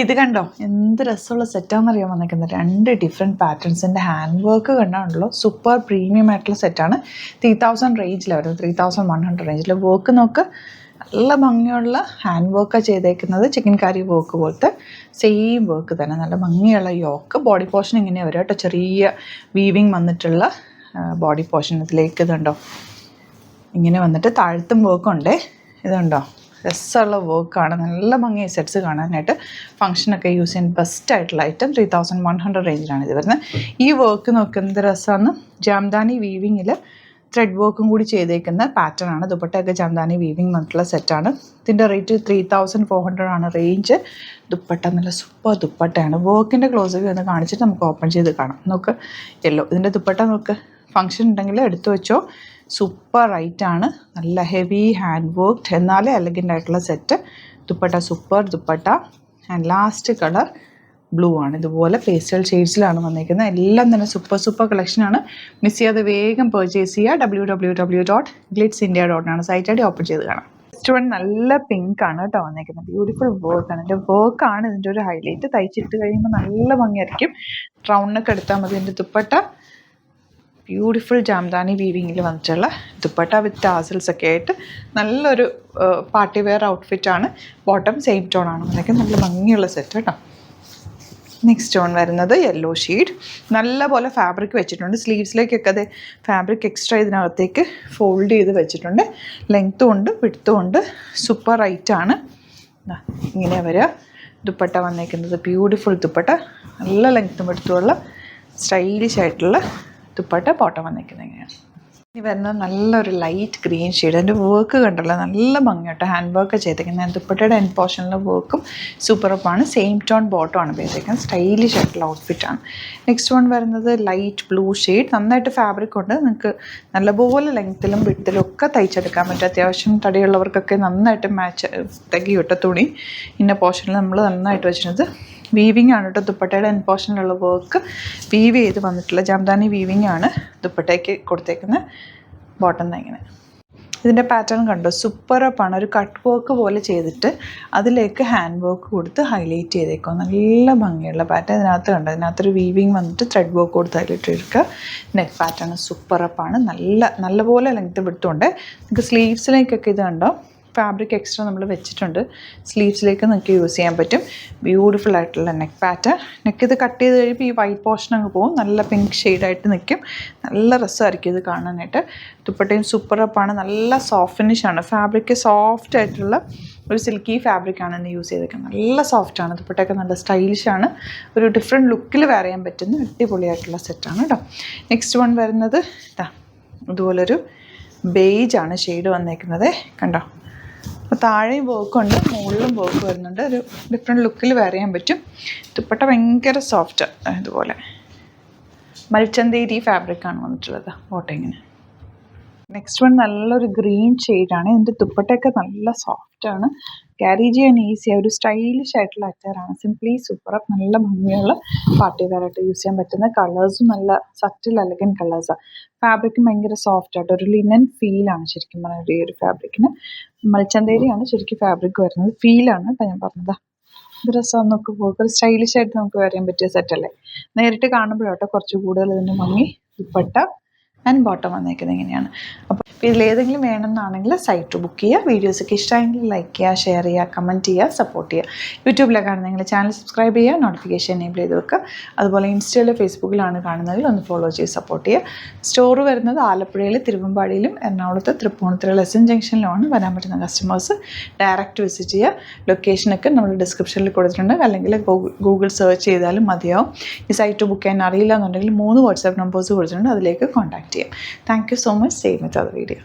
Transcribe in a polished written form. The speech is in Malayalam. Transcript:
ഇത് കണ്ടോ, എന്ത് രസമുള്ള സെറ്റാണെന്നറിയാൻ വന്നിരിക്കുന്നത്. 2 ഡിഫറെൻറ്റ് പാറ്റേൺസിൻ്റെ ഹാൻഡ് വർക്ക് കണ്ടാണല്ലോ. സൂപ്പർ പ്രീമിയം ആയിട്ടുള്ള സെറ്റാണ്. 3000 റേഞ്ചിലാണ് വരുന്നത്, 3100 റേഞ്ചിൽ. വർക്ക് നോക്ക്, നല്ല ഭംഗിയുള്ള ഹാൻഡ് വർക്കാണ് ചെയ്തേക്കുന്നത്. ചിക്കൻ കറി വർക്ക് പോലത്തെ സെയിം വർക്ക് തന്നെ, നല്ല ഭംഗിയുള്ള യോക്ക്. ബോഡി പോർഷൻ ഇങ്ങനെ വരും കേട്ടോ, ചെറിയ വീവിങ് വന്നിട്ടുള്ള ബോഡി പോർഷൻ. ഇതിലേക്ക് ഇതുണ്ടോ ഇങ്ങനെ വന്നിട്ട് താഴത്തും വർക്കുണ്ടേ. ഇതുണ്ടോ രസമുള്ള വർക്കാണ്, നല്ല ഭംഗിയായി സെറ്റ്സ് കാണാനായിട്ട്. ഫംഗ്ഷനൊക്കെ യൂസ് ചെയ്യാൻ ബെസ്റ്റ് ആയിട്ടുള്ള ഐറ്റം. 3100 റേഞ്ചിലാണ് ഇത് വരുന്നത്. ഈ വർക്ക് നോക്കുന്നത് രസമാണ്. ജാംദാനി വീവിങ്ങിൽ ത്രെഡ് വർക്കും കൂടി ചെയ്തേക്കുന്ന പാറ്റേൺ ആണ്. ദുപ്പട്ടയൊക്കെ ജാംദാനി വീവിങ് വന്നിട്ടുള്ള സെറ്റാണ്. ഇതിൻ്റെ റേറ്റ് 3400 ആണ് റേഞ്ച്. ദുപ്പട്ട നല്ല സൂപ്പർ ദുപ്പട്ടയാണ്. വർക്കിൻ്റെ ക്ലോസ് വ്യൂ ഒന്ന് കാണിച്ചിട്ട് നമുക്ക് ഓപ്പൺ ചെയ്ത് കാണാം. നോക്ക് യെല്ലോ, ഇതിൻ്റെ ദുപ്പട്ട നോക്ക്. ഫംഗ്ഷൻ ഉണ്ടെങ്കിൽ എടുത്തു വെച്ചോ, സൂപ്പർ റൈറ്റാണ്. നല്ല ഹെവി ഹാൻഡ് വർക്ക്, എന്നാലേ എലഗൻ്റ് ആയിട്ടുള്ള set. Dupatta super dupatta. And last colour blue ആണ്. ഇതുപോലെ പേസ്റ്റൽ ഷെയ്ഡ്സിലാണ് വന്നിരിക്കുന്നത്. എല്ലാം തന്നെ സൂപ്പർ കളക്ഷനാണ്. മിസ് ചെയ്യാതെ വേഗം പർച്ചേസ് ചെയ്യുക. www.glitzindia.com സൈറ്റ് ആയിട്ട് ഓപ്പൺ ചെയ്ത് കാണാം. നെക്സ്റ്റ് വൺ നല്ല പിങ്ക് ആണ് കേട്ടോ വന്നിരിക്കുന്നത്. ബ്യൂട്ടിഫുൾ വർക്കാണ്. ഇതിൻ്റെ വർക്കാണ് ഇതിൻ്റെ ഒരു ഹൈലൈറ്റ്. തയ്ച്ചിട്ട് കഴിയുമ്പോൾ നല്ല ഭംഗിയായിരിക്കും. റൗണ്ടൊക്കെ എടുത്താൽ മതി. ഇതിൻ്റെ ദുപ്പട്ട ബ്യൂട്ടിഫുൾ ജാംദാനി വീവിങ്ങിൽ വന്നിട്ടുള്ള ദുപ്പട്ട വിത്ത് ടാസൽസ് ഒക്കെ ആയിട്ട് നല്ലൊരു പാർട്ടി വെയർ ഔട്ട്ഫിറ്റാണ്. ബോട്ടം സെയിം ടോൺ ആണ് വന്നിരിക്കുന്നത്. നല്ല ഭംഗിയുള്ള സെറ്റ് കേട്ടോ. നെക്സ്റ്റ് ടോൺ വരുന്നത് യെല്ലോ ഷെയ്ഡ്. നല്ല പോലെ ഫാബ്രിക് വെച്ചിട്ടുണ്ട്. സ്ലീവ്സിലേക്കൊക്കെ അത് ഫാബ്രിക് എക്സ്ട്രാ ഇതിനകത്തേക്ക് ഫോൾഡ് ചെയ്ത് വെച്ചിട്ടുണ്ട്. ലെങ്ത്തും ഉണ്ട് വിഡ്ത്തും ഉണ്ട്. സൂപ്പർ റൈറ്റാണ്. ഇങ്ങനെ വരിക. ദുപ്പട്ട വന്നിരിക്കുന്നത് ബ്യൂട്ടിഫുൾ ദുപ്പട്ട, നല്ല ലെങ്ത്തും വിഡ്ത്തുമുള്ള സ്റ്റൈലിഷ് ആയിട്ടുള്ള ദുപ്പട്ട. ബോട്ടം വന്നിരിക്കുന്നത് ഇങ്ങനെയാണ്. ഇനി വരുന്നത് നല്ലൊരു ലൈറ്റ് ഗ്രീൻ ഷെയ്ഡ്. അതിൻ്റെ വർക്ക് കണ്ടല്ലോ, നല്ല ഭംഗിയായിട്ട് ഹാൻഡ് വർക്ക് ചെയ്തേക്കുന്നത്. ദുപ്പട്ടയുടെ എൻഡ് പോർഷനിലെ വർക്കും സൂപ്പറപ്പാണ്. സെയിം ടോൺ ബോട്ടമാണ് ചെയ്തേക്കുന്നത്. സ്റ്റൈലിഷ് ആയിട്ടുള്ള ഔട്ട്ഫിറ്റാണ്. നെക്സ്റ്റ് വൺ വരുന്നത് ലൈറ്റ് ബ്ലൂ ഷെയ്ഡ്. നന്നായിട്ട് ഫാബ്രിക് ഉണ്ട്. നിങ്ങൾക്ക് നല്ലപോലെ ലെങ്ത്തിലും വിഡ്ത്തിലും ഒക്കെ തയ്ച്ചെടുക്കാൻ പറ്റും. അത്യാവശ്യം തടിയുള്ളവർക്കൊക്കെ നന്നായിട്ട് മാച്ച് തികയൂട്ട തുണി. ഇന്ന പോർഷനിൽ നമ്മൾ നന്നായിട്ട് വെച്ചിരുന്നത് വീവിങ് ആണ് കേട്ടോ. ദുപ്പട്ടയുടെ എൻഡ് പോർഷനിലുള്ള വർക്ക് വീവ് ചെയ്ത് വന്നിട്ടുള്ള ജാംദാനി വീവിങ് ആണ് ദുപ്പട്ടയ്ക്ക് കൊടുത്തേക്കുന്നത്. ബോട്ടം ഇങ്ങനെ. ഇതിൻ്റെ പാറ്റേൺ കണ്ടോ, സൂപ്പറപ്പാണ്. ഒരു കട്ട് വർക്ക് പോലെ ചെയ്തിട്ട് അതിലേക്ക് ഹാൻഡ് വർക്ക് കൊടുത്ത് ഹൈലൈറ്റ് ചെയ്തേക്കും. നല്ല ഭംഗിയുള്ള പാറ്റേൺ. ഇതിനകത്ത് കണ്ടോ, ഇതിനകത്തൊരു വീവിങ് വന്നിട്ട് ത്രെഡ് വർക്ക് കൊടുത്ത് ഹൈലൈറ്റ് ചെയ്തെടുക്കുക. നെക്ക് പാറ്റേൺ സൂപ്പറപ്പാണ്. നല്ലപോലെ ലെങ്ത്ത് വിട്ടുകൊണ്ട് നിങ്ങൾക്ക് സ്ലീവ്സിലേക്കൊക്കെ ഇത് കണ്ടോ ഫാബ്രിക് എക്സ്ട്രാ നമ്മൾ വെച്ചിട്ടുണ്ട്. സ്ലീവ്സിലേക്ക് നിങ്ങൾക്ക് യൂസ് ചെയ്യാൻ പറ്റും. ബ്യൂട്ടിഫുൾ ആയിട്ടുള്ള നെക്ക് പാറ്റേൺ. നെക്ക് ഇത് കട്ട് ചെയ്ത് കഴിയുമ്പോൾ ഈ വൈറ്റ് പോർഷൻ അങ്ങ് പോകും. നല്ല പിങ്ക് ഷെയ്ഡായിട്ട് നിൽക്കും. നല്ല രസമായിരിക്കും ഇത് കാണാനായിട്ട്. ദുപ്പട്ടയും സൂപ്പറപ്പാണ്. നല്ല സോഫ്റ്റ് ഫിനിഷാണ്. ഫാബ്രിക് സോഫ്റ്റ് ആയിട്ടുള്ള ഒരു സിൽക്കി ഫാബ്രിക്കാണ് ഇന്ന് യൂസ് ചെയ്തേക്കുന്നത്. നല്ല സോഫ്റ്റാണ്. ദുപ്പട്ടയൊക്കെ നല്ല സ്റ്റൈലിഷാണ്. ഒരു ഡിഫറെൻറ്റ് ലുക്കിൽ വെയർ ചെയ്യാൻ പറ്റുന്ന അടിപൊളിയായിട്ടുള്ള സെറ്റാണ് കേട്ടോ. നെക്സ്റ്റ് വൺ വരുന്നത് ഇതുപോലൊരു ബേജാണ് ഷെയ്ഡ് വന്നേക്കുന്നത്. കണ്ടോ, അപ്പോൾ താഴെയും വർക്കുണ്ട്, മുകളിലും വർക്ക് വരുന്നുണ്ട്. ഒരു ഡിഫറെൻറ്റ് ലുക്കിൽ വെയർ ചെയ്യാൻ പറ്റും. ദുപ്പട്ട ഭയങ്കര സോഫ്റ്റ്. ഇതുപോലെ മൽച്ചന്തേരി ഫാബ്രിക്കാണ് വന്നിട്ടുള്ളത്. ബോട്ടിങ്ങിന്. നെക്സ്റ്റ് വൺ നല്ലൊരു ഗ്രീൻ ഷെയ്ഡാണ്. ഇതിൻ്റെ ദുപ്പട്ടയൊക്കെ നല്ല സോഫ്റ്റാണ്. ക്യാരി ചെയ്യാൻ ഈസിയായ ഒരു സ്റ്റൈലിഷ് ആയിട്ടുള്ള അറ്റാറാണ്. Simply super. നല്ല ഭംഗിയുള്ള പാർട്ടി വെയർ ആയിട്ട് യൂസ് ചെയ്യാൻ പറ്റുന്ന കളേഴ്സും നല്ല സറ്റിൽ എലഗൻറ്റ് കളേഴ്സാണ്. ഫാബ്രിക്കും ഭയങ്കര സോഫ്റ്റ് ആയിട്ട് ഒരു ലിനൻ ഫീലാണ് ശരിക്കും പറഞ്ഞാൽ ഈ ഒരു ഫാബ്രിക്കിന്. മൽച്ചന്തേരിയാണ് ശരിക്കും ഫാബ്രിക് വരുന്നത്. ഫീലാണ് കേട്ടോ ഞാൻ പറഞ്ഞത്. ഇത് രസം നമുക്ക് ഒരു സ്റ്റൈലിഷ് ആയിട്ട് നമുക്ക് വെയർ ചെയ്യാൻ പറ്റിയ സെറ്റല്ലേ. നേരിട്ട് കാണുമ്പോഴാട്ടോ കുറച്ച് കൂടുതൽ ഇതിൻ്റെ ഭംഗി. ദുപ്പട്ട ആൻഡ് ബോട്ടം വന്നേക്കുന്നത് ഇങ്ങനെയാണ്. അപ്പോൾ ഇതിലേതെങ്കിലും വേണമെന്നാണെങ്കിൽ സൈറ്റ് ബുക്ക് ചെയ്യുക. വീഡിയോസൊക്കെ ഇഷ്ടമായെങ്കിൽ ലൈക്ക് ചെയ്യുക, ഷെയർ ചെയ്യുക, കമൻറ്റ് ചെയ്യുക, സപ്പോർട്ട് ചെയ്യുക. യൂട്യൂബിലാണ് കാണുന്നതെങ്കിൽ ചാനൽ സബ്സ്ക്രൈബ് ചെയ്യുക, നോട്ടിഫിക്കേഷൻ എനേബിൾ ചെയ്ത് വെക്കുക. അതുപോലെ ഇൻസ്റ്റയിലും ഫേസ്ബുക്കിലാണ് കാണുന്നതെങ്കിൽ ഒന്ന് ഫോളോ ചെയ്ത് സപ്പോർട്ട് ചെയ്യുക. സ്റ്റോർ വരുന്നത് ആലപ്പുഴയിൽ, തിരുവമ്പാടിയിലും എറണാകുളത്ത് തൃപ്പൂണിത്തുറ ലെസൺ ജംഗ്ഷനിലുമാണ്. വരാൻ പറ്റുന്ന കസ്റ്റമേഴ്സ് ഡയറക്റ്റ് വിസിറ്റ് ചെയ്യുക. ലൊക്കേഷനൊക്കെ നമ്മൾ ഡിസ്ക്രിപ്ഷനിൽ കൊടുത്തിട്ടുണ്ട്. അല്ലെങ്കിൽ ഗൂഗിൾ സെർച്ച് ചെയ്താലും മതിയാവും. ഈ സൈറ്റ് ബുക്ക് ചെയ്യാൻ അറിയില്ല എന്നുണ്ടെങ്കിൽ 3 വാട്സാപ്പ് നമ്പേഴ്സ് കൊടുത്തിട്ടുണ്ട്. അതിലേക്ക് കോൺടാക്ട് ചെയ്യാം. Thank you so much. Same with other video.